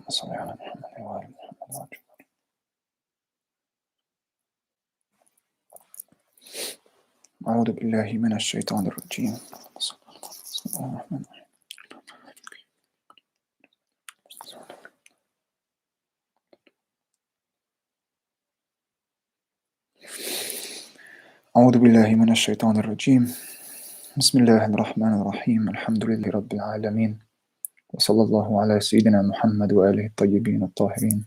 صل على محمد وآل محمد. أعوذ بالله من الشيطان الرجيم. بسم الله الرحمن الرحيم. أعوذ بالله من الشيطان الرجيم. بسم الله الرحمن الرحيم. الحمد لله رب العالمين، وصلى الله على سيدنا محمد وآله الطيبين الطاهرين.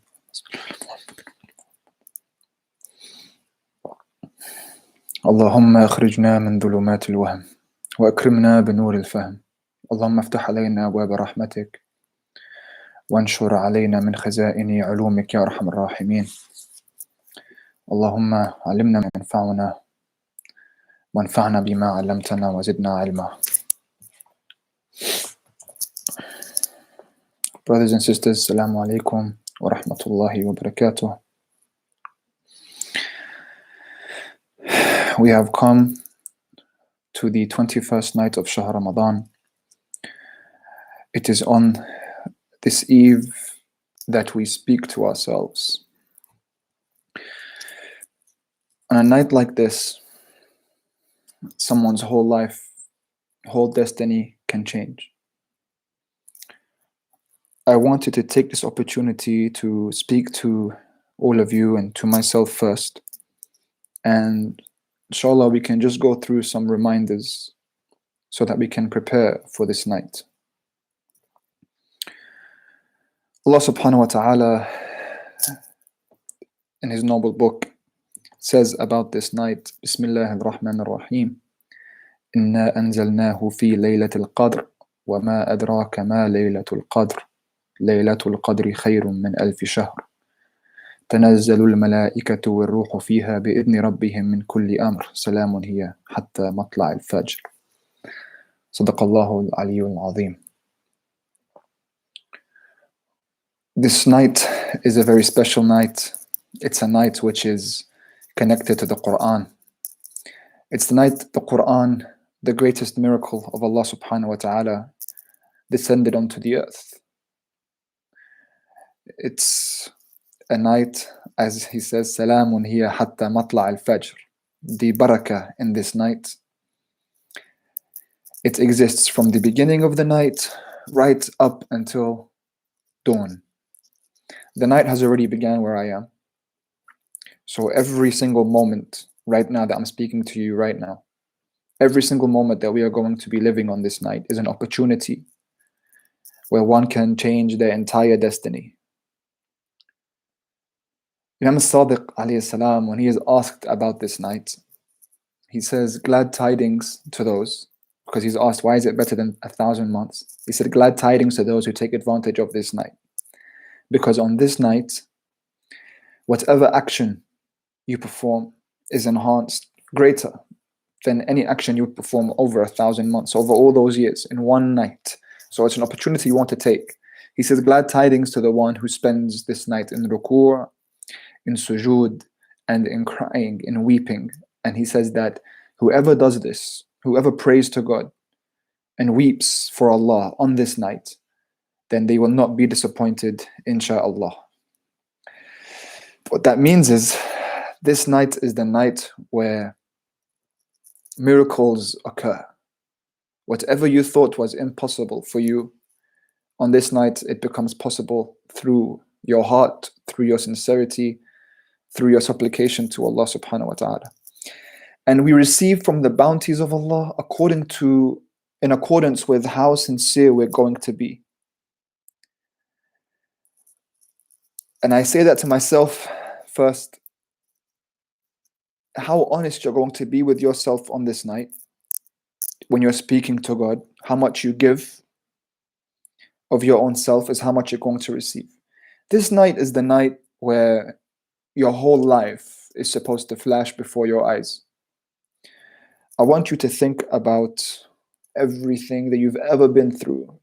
اللهم أخرجنا من ظلمات الوهم وأكرمنا بنور الفهم. اللهم افتح علينا أبواب رحمتك وانشر علينا من خزائن علومك يا أرحم الراحمين. اللهم علمنا ما ينفعنا وانفعنا بما علمتنا وزدنا علما. Brothers and sisters, Assalamu alaikum wa rahmatullahi wa barakatuh. We have come to the 21st night of Shahr Ramadan. It is on this eve that we speak to ourselves. On a night like this, someone's whole life, whole destiny can change. I wanted to take this opportunity to speak to all of you and to myself first. And inshallah, we can just go through some reminders so that we can prepare for this night. Allah subhanahu wa ta'ala in His noble book says about this night, Bismillah ar-Rahman ar-Rahim, Inna anzalnahu fi Laylatul Qadr, wa ma adraka ma Laylatul Qadr, Laylatul Qadri khayrun min alfi shahr, تنزل الملائكة والروح فيها بإذن ربهم من كل أمر سلام هي حتى مطلع الفجر. صدق الله العلي العظيم. This night is a very special night. It's a night which is connected to the Quran. It's the night the Quran, the greatest miracle of Allah subhanahu wa ta'ala, descended onto the earth. It's a night, as he says, Salamun hiya hatta matla' al-fajr. The barakah in this night, it exists from the beginning of the night right up until dawn. The night has already begun where I am. So every single moment right now that I'm speaking to you right now, every single moment that we are going to be living on this night is an opportunity where one can change their entire destiny. Imam Sadiq alayhi salam, when he is asked about this night, he says, glad tidings to those, because he's asked, why is it better than 1,000 months? He said, glad tidings to those who take advantage of this night. Because on this night, whatever action you perform is enhanced greater than any action you would perform over 1,000 months, over all those years in one night. So it's an opportunity you want to take. He says, glad tidings to the one who spends this night in ruku', in sujood, and in crying, in weeping. And he says that whoever does this, whoever prays to God and weeps for Allah on this night, then they will not be disappointed, insha'Allah. What that means is, this night is the night where miracles occur. Whatever you thought was impossible for you, on this night it becomes possible through your heart, through your sincerity, through your supplication to Allah subhanahu wa ta'ala. And we receive from the bounties of Allah in accordance with how sincere we're going to be. And I say that to myself first, how honest you're going to be with yourself on this night when you're speaking to God. How much you give of your own self is how much you're going to receive. This night is the night where your whole life is supposed to flash before your eyes. I want you to think about everything that you've ever been through,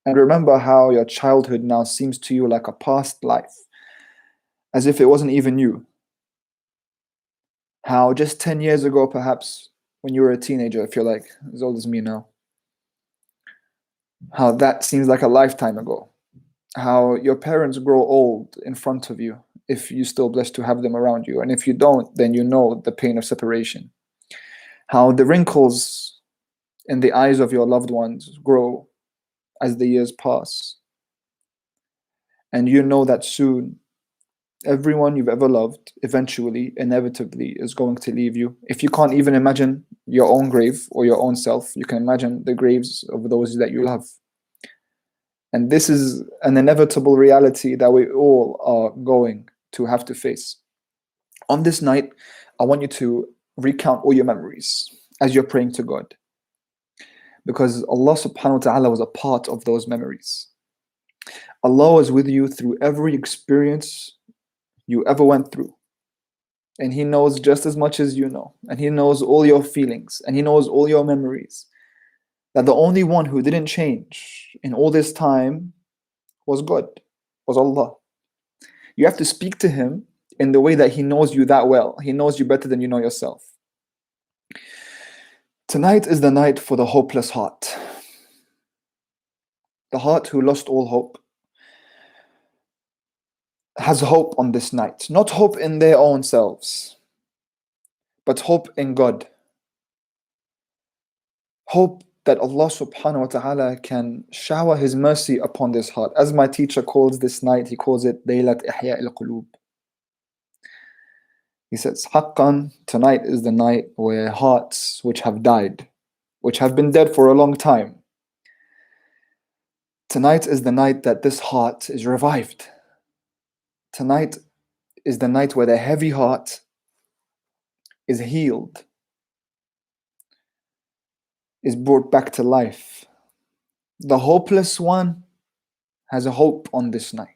and remember how your childhood now seems to you like a past life, as if it wasn't even you. How just 10 years ago, perhaps, when you were a teenager, if you're like as old as me now, how that seems like a lifetime ago. how your parents grow old in front of you if you're still blessed to have them around you, and if you don't, then you know the pain of separation. How the wrinkles in the eyes of your loved ones grow as the years pass, and you know that soon everyone you've ever loved eventually, inevitably, is going to leave you. If you can't even imagine your own grave or your own self, you can imagine the graves of those that you love. And this is an inevitable reality that we all are going to have to face. On this night, I want you to recount all your memories as you're praying to God, because Allah subhanahu wa ta'ala was a part of those memories. Allah was with you through every experience you ever went through. And He knows just as much as you know. And He knows all your feelings. And He knows all your memories. That the only one who didn't change in all this time was God, was Allah. You have to speak to Him in the way that He knows you that well. He knows you better than you know yourself. Tonight is the night for the hopeless heart. The heart who lost all hope has hope on this night. Not hope in their own selves, but hope in God. Hope that Allah subhanahu wa ta'ala can shower His mercy upon this heart. As my teacher calls this night, he calls it Laylat Ihya al-Qulub. He says, Haqqan, tonight is the night where hearts which have died, which have been dead for a long time, tonight is the night that this heart is revived. Tonight is the night where the heavy heart is healed, is brought back to life. The hopeless one has a hope on this night.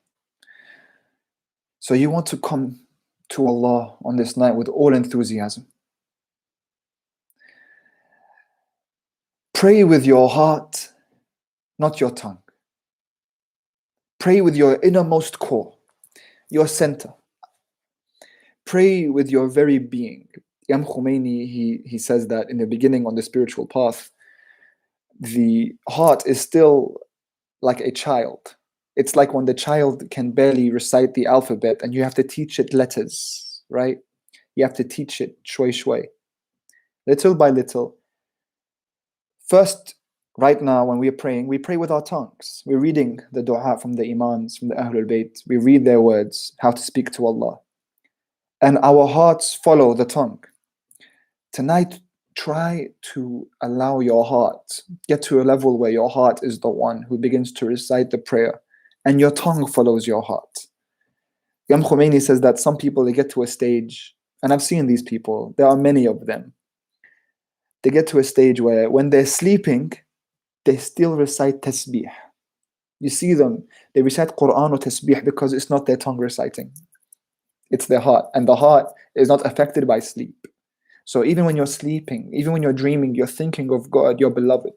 So you want to come to Allah on this night with all enthusiasm. Pray with your heart, not your tongue. Pray with your innermost core, your center. Pray with your very being. Imam Khomeini, he says that in the beginning on the spiritual path, the heart is still like a child. It's like when the child can barely recite the alphabet and you have to teach it letters, right? You have to teach it shway shway, little by little. First, right now when we are praying, we pray with our tongues. We're reading the dua from the Imams, from the Ahlul Bayt. We read their words, how to speak to Allah. And our hearts follow the tongue. Tonight, try to allow your heart, get to a level where your heart is the one who begins to recite the prayer and your tongue follows your heart. Imam Khomeini says that some people, they get to a stage, and I've seen these people, there are many of them. They get to a stage where when they're sleeping, they still recite tasbih. You see them, they recite Quran or tasbih because it's not their tongue reciting. It's their heart, and the heart is not affected by sleep. So even when you're sleeping, even when you're dreaming, you're thinking of God, your beloved.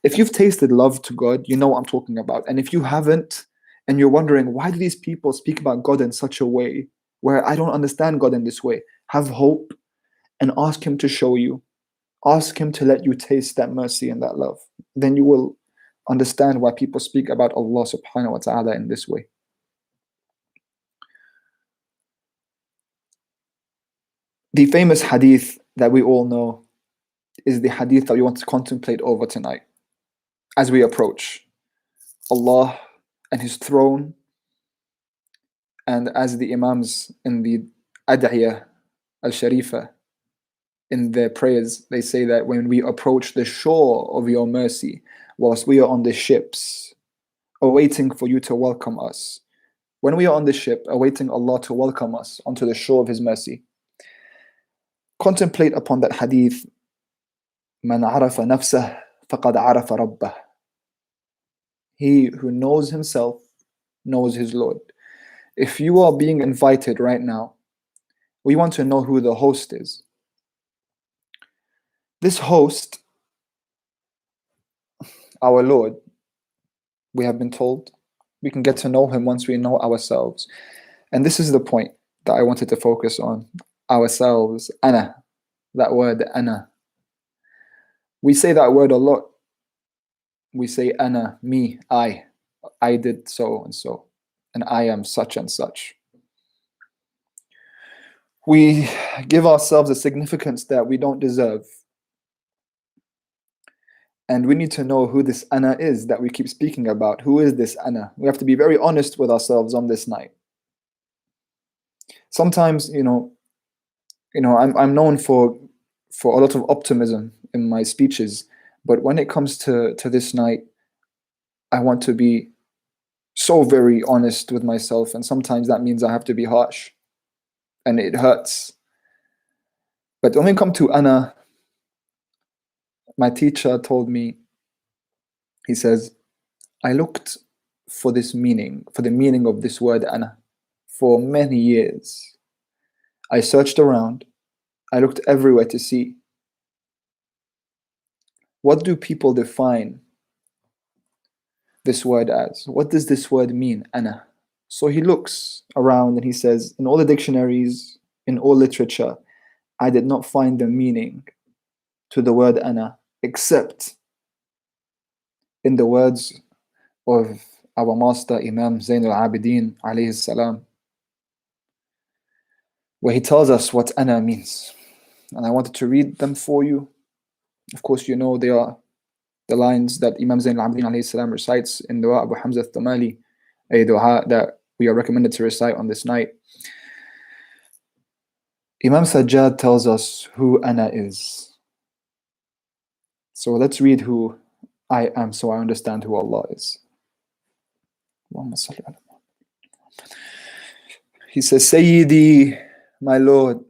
If you've tasted love to God, you know what I'm talking about. And if you haven't, and you're wondering, why do these people speak about God in such a way where I don't understand God in this way? Have hope and ask Him to show you. Ask Him to let you taste that mercy and that love. Then you will understand why people speak about Allah subhanahu wa ta'ala in this way. The famous hadith that we all know is the hadith that we want to contemplate over tonight as we approach Allah and His throne, and as the Imams in the Ad'iyah al-Sharifah, in their prayers, they say that when we approach the shore of your mercy, whilst we are on the ships, awaiting for you to welcome us, when we are on the ship, awaiting Allah to welcome us onto the shore of His mercy, contemplate upon that hadith, Man arafa nafsah faqad arafa rabbah. He who knows himself knows his Lord. If you are being invited right now, we want to know who the host is. This host, our Lord, we have been told, we can get to know Him once we know ourselves. And this is the point that I wanted to focus on. Ourselves, ana, that word ana. We say that word a lot. We say ana, me, I. I did so and so, and I am such and such. We give ourselves a significance that we don't deserve. And we need to know who this ana is that we keep speaking about. Who is this ana? We have to be very honest with ourselves on this night. Sometimes, I'm known for a lot of optimism in my speeches, but when it comes to this night, I want to be so very honest with myself, and sometimes that means I have to be harsh, and it hurts. But when we come to ana, my teacher told me, he says, I looked for the meaning of this word ana for many years. I searched around, I looked everywhere to see, what do people define this word as? What does this word mean, ana? So he looks around and he says, in all the dictionaries, in all literature, I did not find the meaning to the word ana except in the words of our master Imam Zain al-Abidin alayhi salam, where he tells us what ana means. And I wanted to read them for you. Of course, you know they are the lines that Imam Zain al-Abidin alayhi salam recites in Dua Abu Hamza al-Thamali, a dua that we are recommended to recite on this night. Imam Sajjad tells us who ana is. So let's read who I am so I understand who Allah is. He says, Sayyidi, my Lord,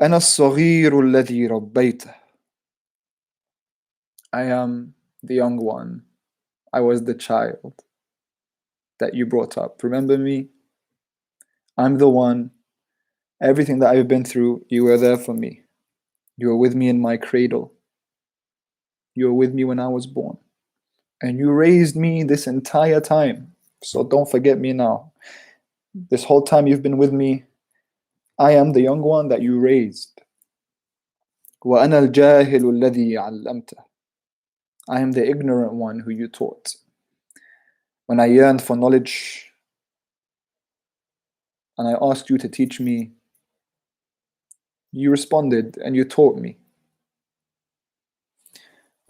أنا الصغير الذي ربيته. I am the young one. I was the child that you brought up. Remember me? I'm the one. Everything that I've been through, you were there for me. You were with me in my cradle. You were with me when I was born. And you raised me this entire time. So don't forget me now. This whole time you've been with me, I am the young one that you raised. وَأَنَا الْجَاهِلُ الَّذِي عَلَّمْتَ. I am the ignorant one who you taught. When I yearned for knowledge and I asked you to teach me, you responded and you taught me.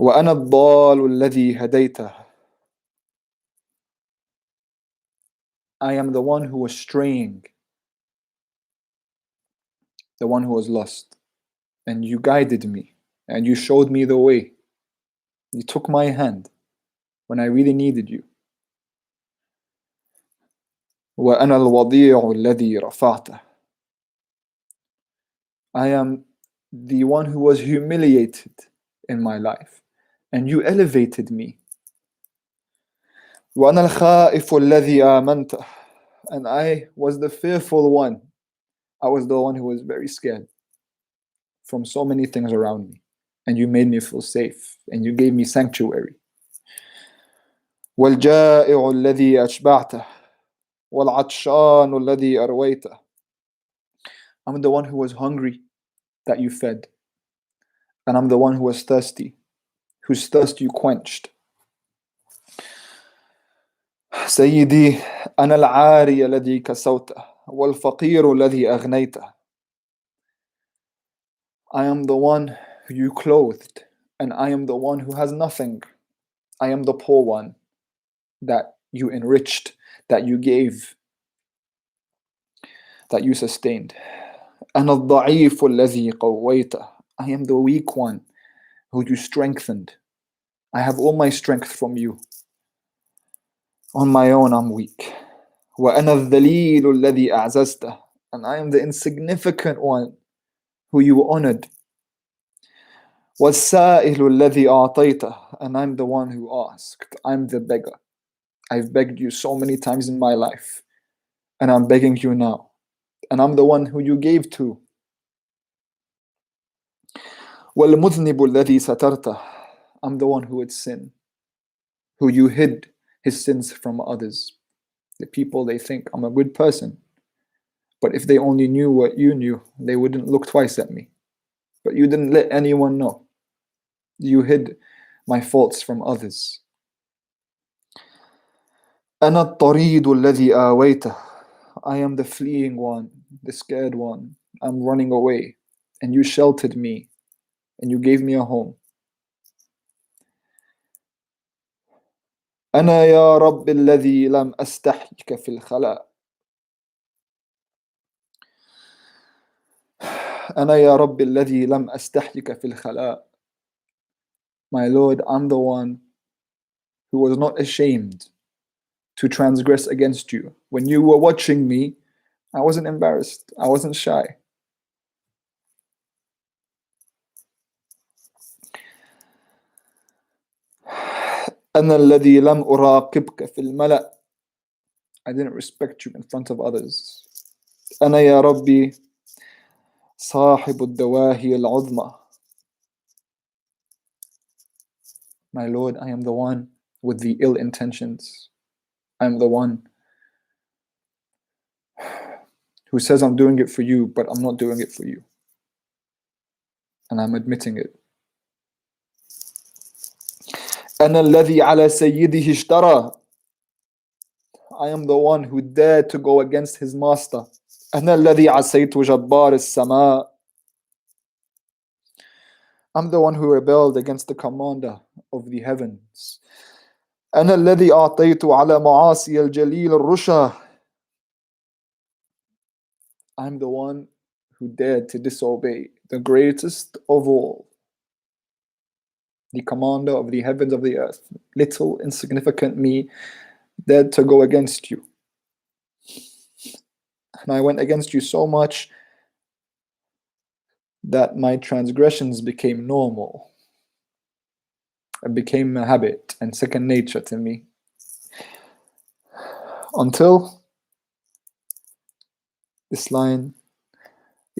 وَأَنَا الضَّالُ الَّذِي هَدَيْتَ. I am the one who was straying, the one who was lost. And you guided me and you showed me the way. You took my hand when I really needed you. وَأَنَا الْوَضِيعُ الَّذِي رَفَعْتَ. I am the one who was humiliated in my life, and you elevated me. وَأَنَا الْخَائِفُ الَّذِي آمَنْتَ. And I was the fearful one. I was the one who was very scared from so many things around me, and you made me feel safe, and you gave me sanctuary. وَالْجَائِعُ الَّذِي أَشْبَعْتَ وَالْعَطْشَانُ الَّذِي أَرْوَيْتَ. I'm the one who was hungry that you fed, and I'm the one who was thirsty, whose thirst you quenched. سيدي أنا العاري الذي كسوته والفقير الذي أغنيته. I am the one who you clothed, and I am the one who has nothing. I am the poor one that you enriched, that you gave, that you sustained. أنا الضعيف الذي قويته. I am the weak one who you strengthened. I have all my strength from you. On my own, I'm weak. وأنا الذليل الذي أعززته. And I am the insignificant one who you honored. والسائل الذي أعطيته. And I'm the one who asked. I'm the beggar. I've begged you so many times in my life, and I'm begging you now. And I'm the one who you gave to. وَالْمُذْنِبُ الَّذِي سَتَرْتَهُ. I'm the one who would sin, who you hid his sins from others. The people, they think I'm a good person, but if they only knew what you knew, they wouldn't look twice at me. But you didn't let anyone know. You hid my faults from others. أنا الطريد الذي آويته. I am the fleeing one, the scared one. I'm running away, and you sheltered me, and you gave me a home. أنا يا رب الذي لم أستحيك في الخلاء. أنا يا رب الذي لم أستحيك في الخلاء. My Lord, I'm the one who was not ashamed to transgress against you. When you were watching me, I wasn't embarrassed. I wasn't shy. أنا الذي لم أراقبك في الملأ. I didn't respect you in front of others. أنا يا ربي صاحب الدواهي العظمى. My Lord, I am the one with the ill intentions. I am the one who says I'm doing it for you, but I'm not doing it for you. And I'm admitting it. أنا الذي على سيده اشترى. I am the one who dared to go against his master. أنا الذي عصيت جبار السماء. I'm the one who rebelled against the commander of the heavens. أنا الذي أعطيت على معاصي الجليل الرشا. I'm the one who dared to disobey the greatest of all, the commander of the heavens of the earth. Little insignificant me dared to go against you. And I went against you so much that my transgressions became normal. It became a habit and second nature to me. Until this line,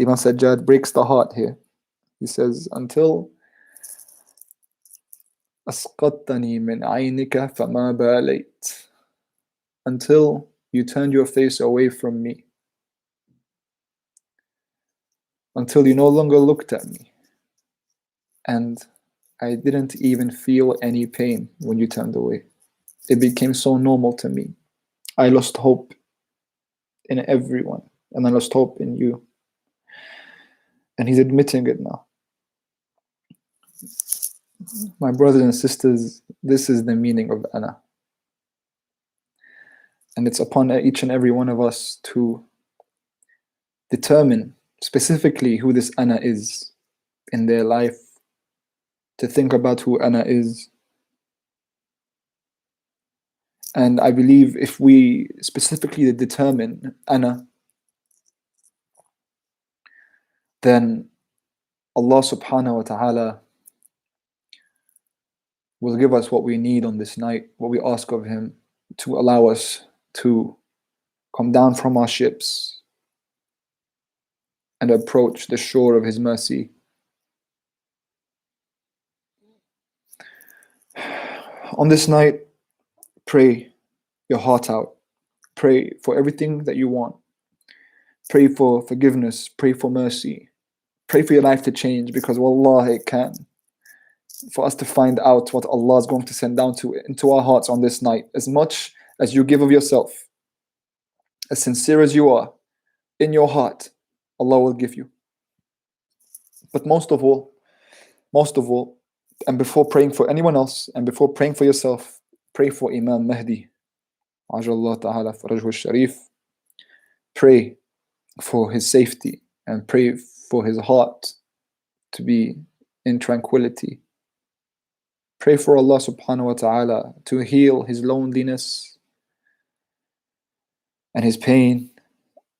Imam Sajjad breaks the heart here. He says, until أسقطتني من عينك فما باليت. Until you turned your face away from me. Until you no longer looked at me. And I didn't even feel any pain when you turned away. It became so normal to me. I lost hope in everyone, and I lost hope in you. And he's admitting it now. My brothers and sisters, this is the meaning of Ana. And it's upon each and every one of us to determine specifically who this Ana is in their life, to think about who Ana is. And I believe if we specifically determine Ana, then Allah subhanahu wa ta'ala will give us what we need on this night, what we ask of Him, to allow us to come down from our ships and approach the shore of His mercy. On this night, pray your heart out. Pray for everything that you want. Pray for forgiveness. Pray for mercy. Pray for your life to change, because wallah, it can. For us to find out what Allah is going to send down into our hearts on this night. As much as you give of yourself, as sincere as you are, in your heart, Allah will give you. But most of all, and before praying for anyone else, and before praying for yourself, pray for Imam Mahdi. Ajallah ta'ala farajhu sharif. Pray for his safety, and pray for his heart to be in tranquility. Pray for Allah subhanahu wa ta'ala to heal his loneliness and his pain,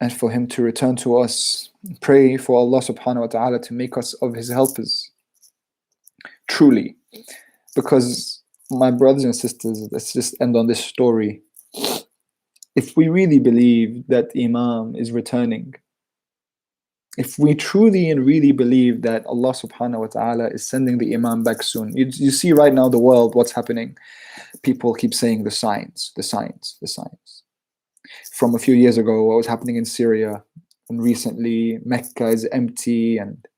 and for him to return to us. Pray for Allah subhanahu wa ta'ala to make us of his helpers. Truly. Because, my brothers and sisters, let's just end on this story. If we really believe that Imam is returning, if we truly and really believe that Allah subhanahu wa ta'ala is sending the Imam back soon, you see right now the world, what's happening. People keep saying the signs. From a few years ago, what was happening in Syria, and recently Mecca is empty, and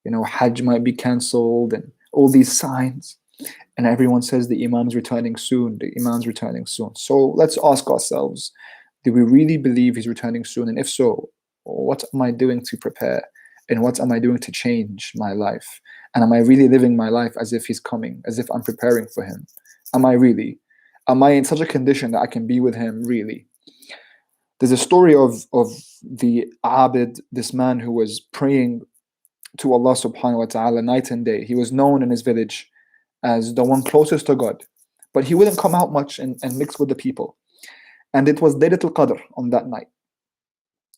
Hajj might be cancelled, and all these signs. And everyone says the Imam's returning soon, the Imam's returning soon. So let's ask ourselves, do we really believe he's returning soon? And if so, what am I doing to prepare? And what am I doing to change my life? And am I really living my life as if he's coming, as if I'm preparing for him? Am I really? Am I in such a condition that I can be with him really? There's a story of the Abid, this man who was praying to Allah subhanahu wa ta'ala night and day. He was known in his village as the one closest to God, but he wouldn't come out much and mix with the people. And it was Laylatul Qadr on that night.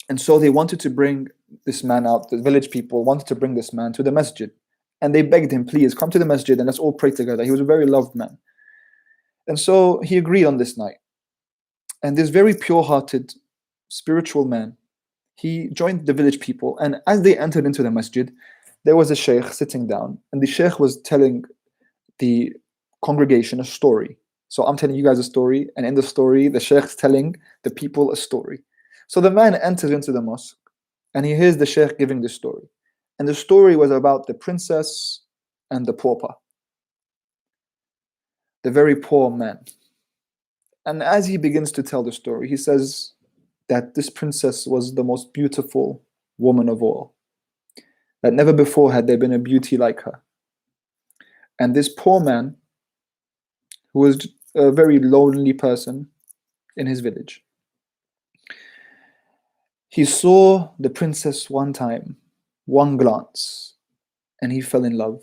And so they wanted to bring this man out, the village people wanted to bring this man to the masjid. And they begged him, please come to the masjid and let's all pray together. He was a very loved man. And so he agreed on this night. And this very pure-hearted, spiritual man, he joined the village people. And as they entered into the masjid, there was a sheikh sitting down. And the sheikh was telling the congregation a story. So I'm telling you guys a story. And in the story, the sheikh's telling the people a story. So the man enters into the mosque and he hears the sheikh giving the story. And the story was about the princess and the pauper, the very poor man. And as he begins to tell the story, he says that this princess was the most beautiful woman of all, that never before had there been a beauty like her. And this poor man, who was a very lonely person in his village, he saw the princess one time, one glance, and he fell in love.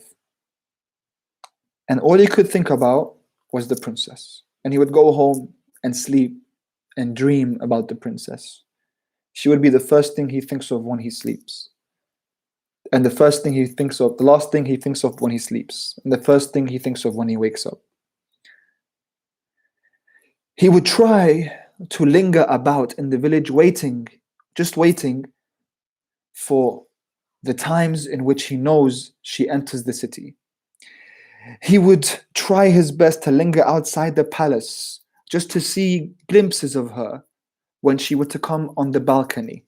And all he could think about was the princess. And he would go home and sleep and dream about the princess. She would be the first thing he thinks of when he sleeps. And the first thing he thinks of, the last thing he thinks of when he sleeps. And the first thing he thinks of when he wakes up. He would try to linger about in the village waiting, just waiting for the times in which he knows she enters the city. He would try his best to linger outside the palace just to see glimpses of her when she were to come on the balcony.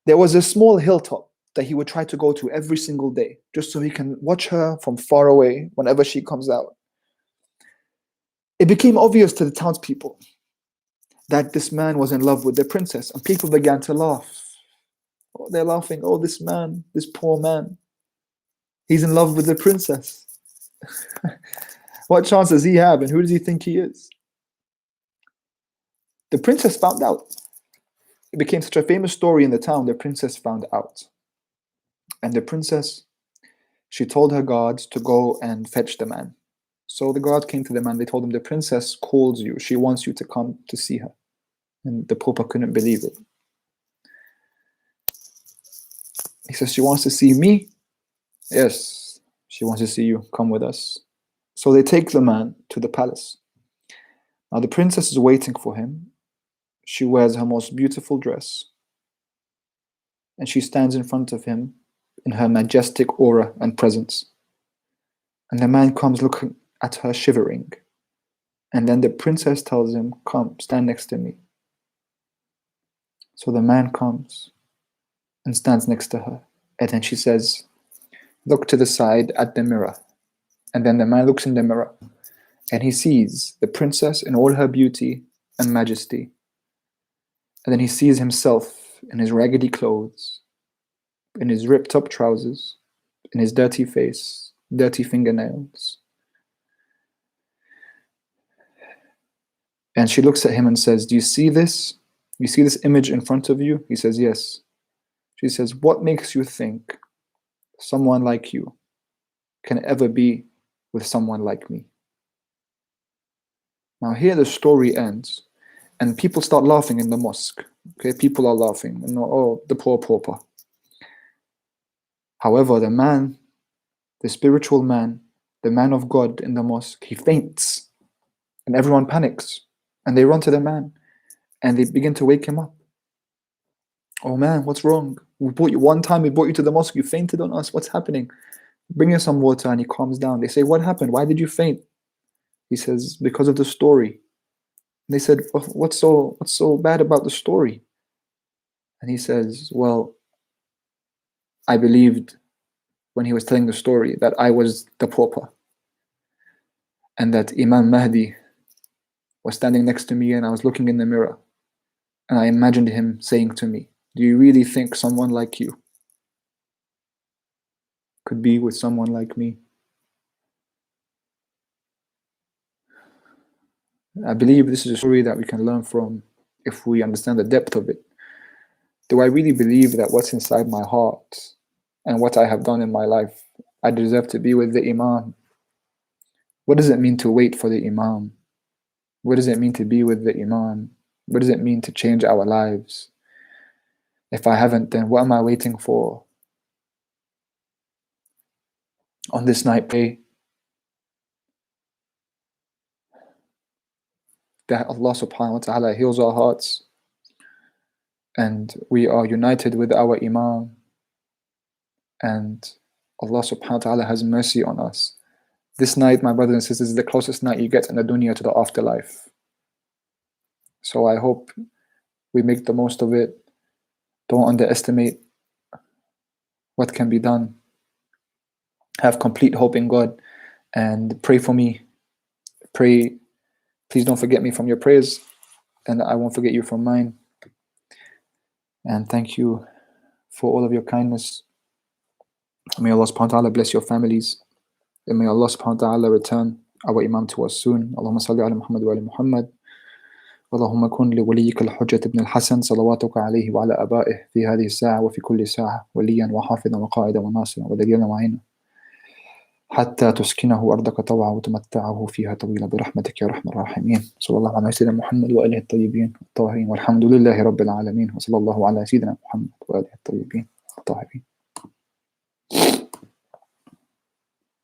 There was a small hilltop that he would try to go to every single day just so he can watch her from far away whenever she comes out. It became obvious to the townspeople that this man was in love with the princess, and people began to laugh. Oh, they're laughing, oh, this man, this poor man, he's in love with the princess. What chance does he have, and who does he think he is? The princess found out. It became such a famous story in the town. The princess found out. And the princess, she told her guards to go and fetch the man. So the guards came to the man. They told him, the princess calls you. She wants you to come to see her. And the pauper couldn't believe it. He says, she wants to see me? Yes, she wants to see you. Come with us. So they take the man to the palace. Now the princess is waiting for him. She wears her most beautiful dress. And she stands in front of him in her majestic aura and presence. And the man comes looking at her shivering. And then the princess tells him, come, stand next to me. So the man comes and stands next to her. And then she says, look to the side at the mirror. And then the man looks in the mirror and he sees the princess in all her beauty and majesty. And then he sees himself in his raggedy clothes, in his ripped up trousers, in his dirty face, dirty fingernails. And she looks at him and says, do you see this? You see this image in front of you? He says, yes. She says, what makes you think someone like you can ever be with someone like me? Now here the story ends, and people start laughing in the mosque. Okay, people are laughing, and oh, the poor pauper. However, the man, the spiritual man, the man of God in the mosque, he faints, and everyone panics, and they run to the man, and they begin to wake him up. Oh man, what's wrong? We brought you one time. We brought you to the mosque. You fainted on us. What's happening? Bring him some water, and he calms down. They say, what happened? Why did you faint? He says, because of the story. And they said, what's so bad about the story? And he says, well, I believed when he was telling the story that I was the pauper. and that Imam Mahdi was standing next to me, and I was looking in the mirror, and I imagined him saying to me, "Do you really think someone like you could be with someone like me?" I believe this is a story that we can learn from if we understand the depth of it. Do I really believe that what's inside my heart and what I have done in my life, I deserve to be with the Imam? What does it mean to wait for the Imam? What does it mean to be with the Imam? What does it mean to change our lives? If I haven't, then what am I waiting for? On this night, pray that Allah subhanahu wa ta'ala heals our hearts and we are united with our Imam, and Allah subhanahu wa ta'ala has mercy on us. This night, my brothers and sisters, is the closest night you get in the dunya to the afterlife. So I hope we make the most of it. Don't underestimate what can be done. Have complete hope in God and pray for me. Pray, please don't forget me from your prayers, and I won't forget you from mine. And thank you for all of your kindness. May Allah subhanahu wa ta'ala bless your families. And may Allah subhanahu wa ta'ala return our Imam to us soon. Allahumma salli ala Muhammad wa ala Muhammad. اللهم كن لوليك الحجة ابن الحسن صلواتك عليه وعلى آبائه في هذه الساعة وفي كل ساعة وليا وحافظا وقائدا وناصرا ودليلا وعينا حتى تسكنه أرضك طوعا وتمتعه فيها طويلا برحمتك يا أرحم الراحمين. صلى الله على سيدنا محمد وآله الطيبين الطاهرين والحمد لله رب العالمين. وصلى الله على سيدنا محمد وآله الطيبين الطاهرين.